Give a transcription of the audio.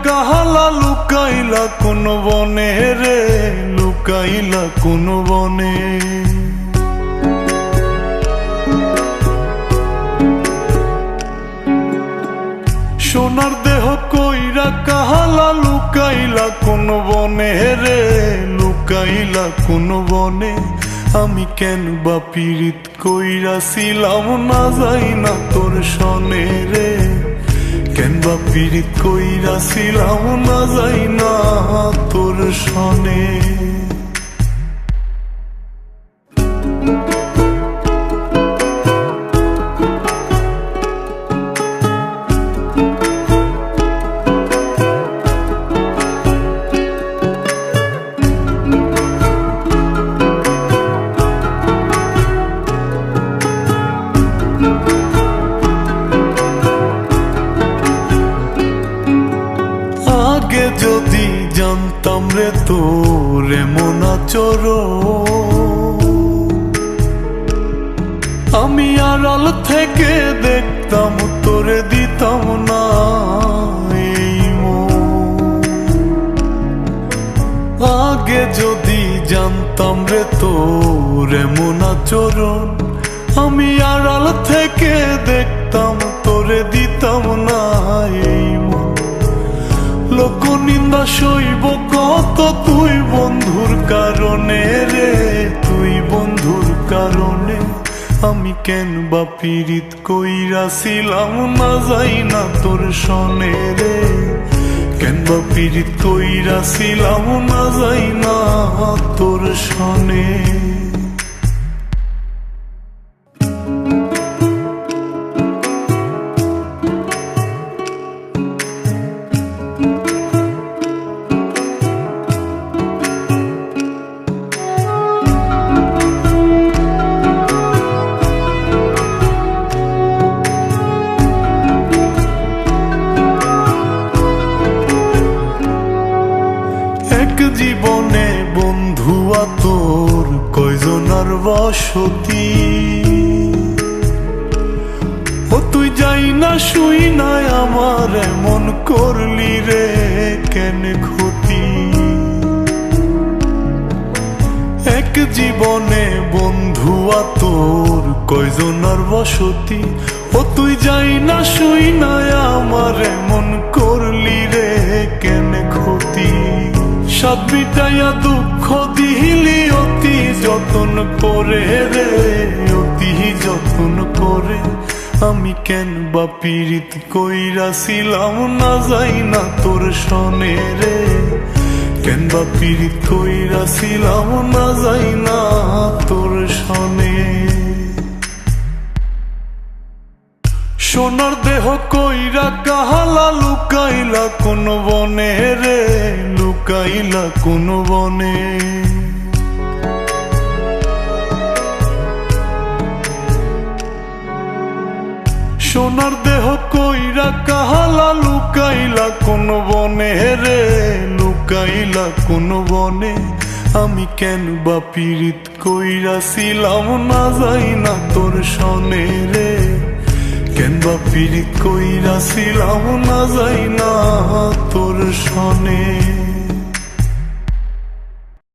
কাহালা লুকাইলা কোন বনে রে, লুকাইলা কোন বনে। সোনার দেহ কইরা কাহালা লুকাইলা কোন বনে রে, লুকাইলা কোন বনে। আমি কেন বা পীড়িত কইরাছিলাম না যাই না তোর সনে রে, কেন বা পীড়িত কইরাছিলাম না যাই না তোর সনে। আগে যদি জানতাম রে তোর এমন আচরণ, আমি আড়াল থেকে দেখতাম তোরে দিতাম না এই মন। আগে যদি জানতাম রে তোর এমন আচরণ, আমি আড়াল থেকে দেখতাম তোরে দিতাম না এই মন। লোক নিন্দা সইব কত তুই বন্ধুর কারণে রে, তুই বন্ধুর কারণে। আমি কেন বা পীড়িত কইরাছিলাম না যাই না তোর সনে রে, কেন বা পীড়িত কইরাছিলাম না যাই না তোর সনে। জীবনে বন্ধুয়া তোর কয়জনার বসতি, ও তুই যাই না শুই নাই আমার এমন করলি রে কেন ক্ষতি। এক জীবনে বন্ধুয়া তোর কয়জনার বসতি, ও তুই যাই না শুই নাই আমার এমন করলি রে কেন ক্ষতি। সাত মিটাইয়া দুঃখ দিলি অতি যতন করে রে, অতি যতন করে। আমি কেন বা পীড়িত কইরাছিলাম না যাই না তোর সনে রে, কেন বা পীড়িত কইরাছিলাম না যাই না তোর সনে। সোনার দেহ কইরা কাহালা লুকাইলা কোন বনে রে, লুকাইলা কোন বনে। সোনার দেহ কইরা কাহালা লুকাইলা কোন বনে রে, লুকাইলা কোন বনে। আমি কেন বা পীড়িত কইরাছিলাম না যাই না তোর সনে রে, কেন বা পীড়িত কইরাছিলাম না যাই না তোর সনে।